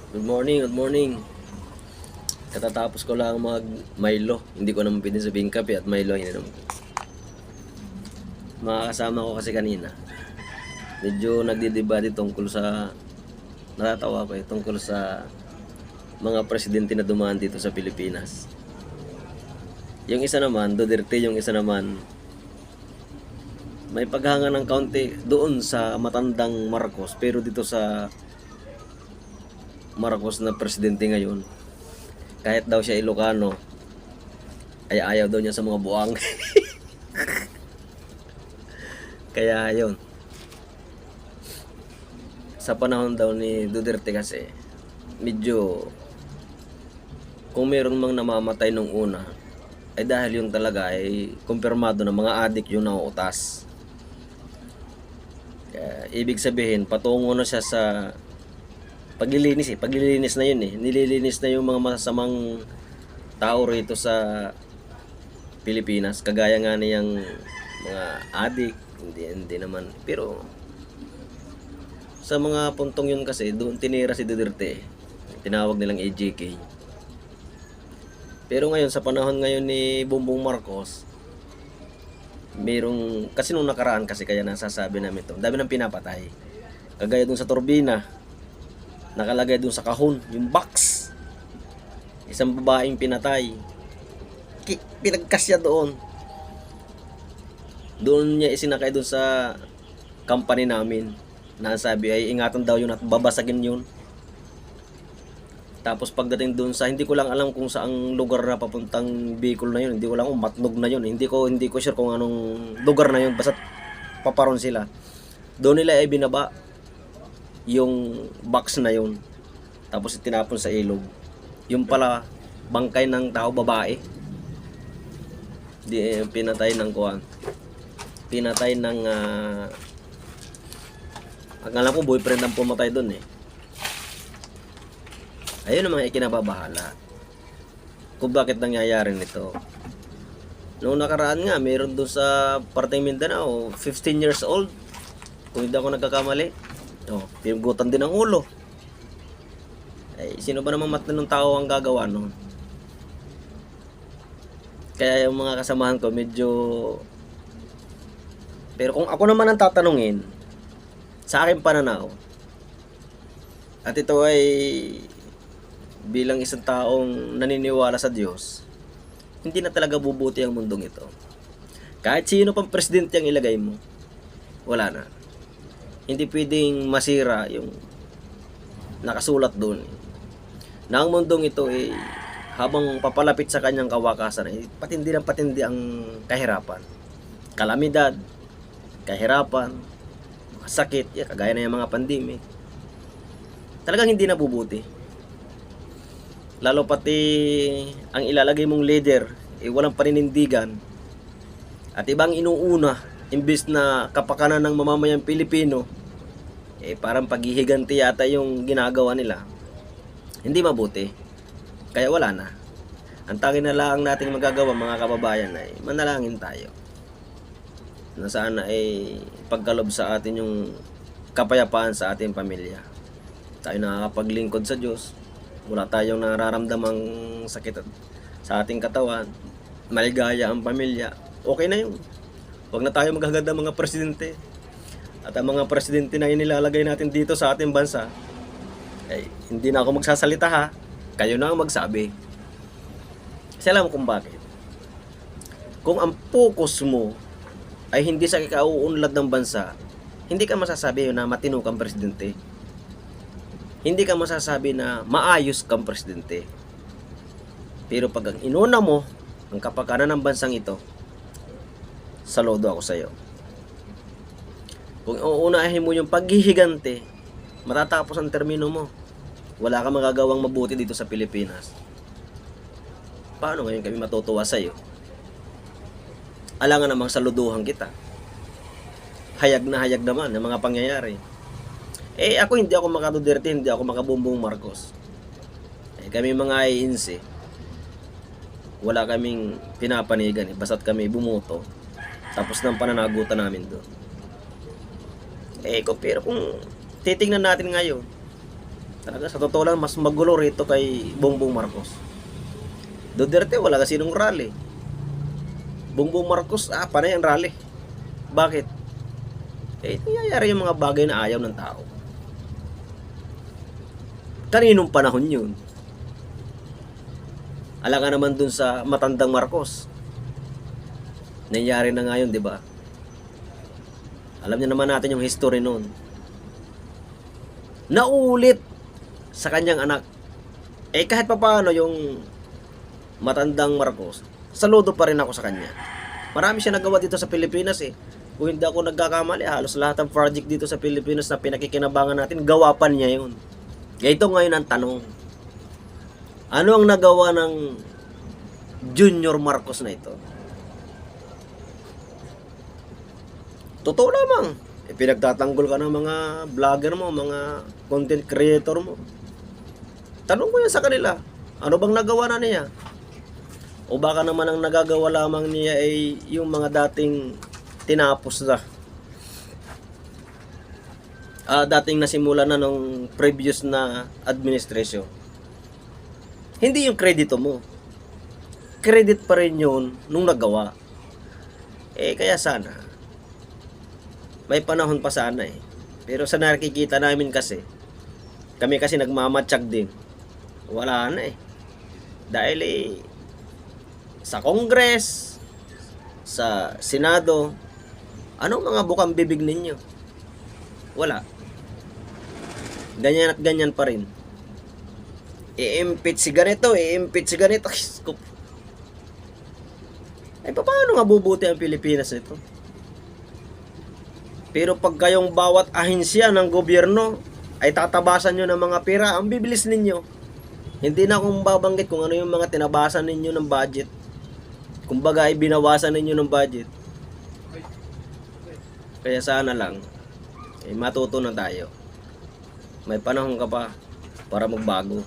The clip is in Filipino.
Good morning, good morning. Katatapos ko lang mag Milo. Hindi ko naman pwede sabihin kape at Milo ang ininom ko. Mga kasama ko kasi kanina. Medyo nagdidebate tungkol sa natatawa ko tungkol sa mga presidente na dumaan dito sa Pilipinas. Yung isa naman, Duterte, yung isa naman may paghanga ng kaunti doon sa matandang Marcos, pero dito sa Marcos na presidente ngayon, kahit daw siya Ilocano, ay ayaw daw niya sa mga buwang. Kaya yun, sa panahon daw ni Duterte kasi, medyo kung meron mang namamatay nung una, ay dahil yung talaga ay kumpirmado na mga adik yung nauutas. Kaya, ibig sabihin, patungo na siya sa paglilinis paglilinis na yun nililinis na yung mga masasamang tao rito sa Pilipinas, kagaya nga niyang mga adik, hindi naman, pero sa mga puntong yun kasi doon tinira si Duterte, tinawag nilang AJK. Pero ngayon, sa panahon ngayon ni Bongbong Marcos, merong, kasi nung nakaraan kasi kaya nasasabi namin ito, dami ng pinapatay, kagaya dun sa turbina, nakalagay dun sa kahon yung box, isang babaeng pinatay, pinagkasya doon niya isinakay doon sa company namin, na sabi ay ingatan daw yun at babasagin yun. Tapos pagdating doon sa, hindi ko lang alam kung saang lugar na papuntang Bicol na yun, hindi ko lang kung Matnog na yun, hindi ko sure kung anong lugar na yun, basta paparon sila. Doon nila ay binaba yung box na yun, tapos itinapon sa ilog. Yung pala bangkay ng tao, babae, pinatay ng kuwan, pinatay ng ang alam ko boyfriend ang pumatay doon Ayun ang mga ikinababahala kung bakit nangyayari nito. Noong nakaraan nga, mayroon doon sa parteng Mindanao, 15 years old, kung hindi ako nagkakamali, pinugutan din ang ulo. Ay, sino ba namang matinong tao ang gagawa noon? Kaya yung mga kasamahan ko medyo, pero kung ako naman ang tatanungin, sa aking pananaw, at ito ay bilang isang taong naniniwala sa Diyos, hindi na talaga bubuti ang mundong ito. Kahit sino pang presidente ang ilagay mo, wala na. Hindi pwedeng masira yung nakasulat doon, na ang mundong ito ay habang papalapit sa kanyang kawakasan, patindi ng patindi ang kahirapan, kalamidad, kahirapan, sakit, kagaya na yung mga pandemic. Talagang hindi nabubuti. Lalo pati ang ilalagay mong leader, walang paninindigan, at ibang inuuna, imbis na kapakanan ng mamamayang Pilipino, parang paghihiganti yata yung ginagawa nila. Hindi mabuti. Kaya wala na. Ang tanging na lang nating magagawa, mga kababayan, ay manalangin tayo na sana ay pagkalob sa atin yung kapayapaan sa ating pamilya. Tayo nakakapaglingkod sa Diyos, wala tayong nararamdamang sakit sa ating katawan, maligaya ang pamilya, okay na yun. Huwag na tayo maghagad ng mga presidente. At ang mga presidente na inilalagay natin dito sa ating bansa, ay hindi na ako magsasalita ha, kayo na ang magsabi. Kasi alam kung bakit. Kung ang focus mo ay hindi sa ikauunlad ng bansa, hindi ka masasabi na matino kang presidente. Hindi ka masasabi na maayos kang presidente. Pero pag ang inuna mo ang kapakanan ng bansang ito, saludo ako sa iyo. Kung uunahin mo yung paghihigante, matatapos ang termino mo. Wala kang magagawang mabuti dito sa Pilipinas. Paano ngayon kami matutuwa sa iyo? Alangan namang saluduhan kita. Hayag na hayag naman ang mga pangyayari. Ako hindi ako maka-Duterte, hindi ako maka-Bongbong Marcos. Kami mga INC, wala kaming pinapanigan basta't kami bumuto. Tapos ng pananagutan namin doon. Pero kung titingnan natin ngayon, Talaga sa totoo lang, mas magulo rito kay Bongbong Marcos. Duterte, wala kasi nung rally. Bongbong Marcos, panay ang rally. Bakit? Nangyayari yung mga bagay na ayaw ng tao. Kaninong panahon yun? Ala ka naman dun sa matandang Marcos. Nangyari na ngayon, di ba? Alam niyo naman natin yung history noon. Naulit sa kanyang anak. Kahit pa paano yung matandang Marcos, saludo pa rin ako sa kanya. Marami siya nagawa dito sa Pilipinas Kung hindi ako nagkakamali, halos lahat ng project dito sa Pilipinas na pinakikinabangan natin, gawa pa niya yun. Ito ngayon ang tanong. Ano ang nagawa ng Junior Marcos na ito? Totoo lamang. Pinagtatanggol ka ng mga vlogger mo, mga content creator mo. Tanong ko yan sa kanila. Ano bang nagawa na niya? O baka naman ang nagagawa lamang niya ay yung mga dating tinapos na. Dating nasimula na nung previous na administration. Hindi yung kredito mo. Credit pa rin yun nung nagawa. Kaya sana. May panahon pa sana Pero sa nakikita namin kasi, kami kasi nagmamatsyag din. Wala na Dahil sa Congress, sa Senado, anong mga bukang bibig ninyo? Wala. Ganyan at ganyan pa rin. I-impeach si ganito, i-impeach si ganito. Paano nga bubuti ang Pilipinas nito? Pero pag kayong bawat ahensya ng gobyerno ay tatabasan nyo ng mga pera, ang bibilis ninyo. Hindi na akong babanggit kung ano yung mga tinabasan ninyo ng budget. Kumbaga ay binawasan ninyo ng budget. Kaya sana lang, matuto na tayo. May panahon ka pa para magbago.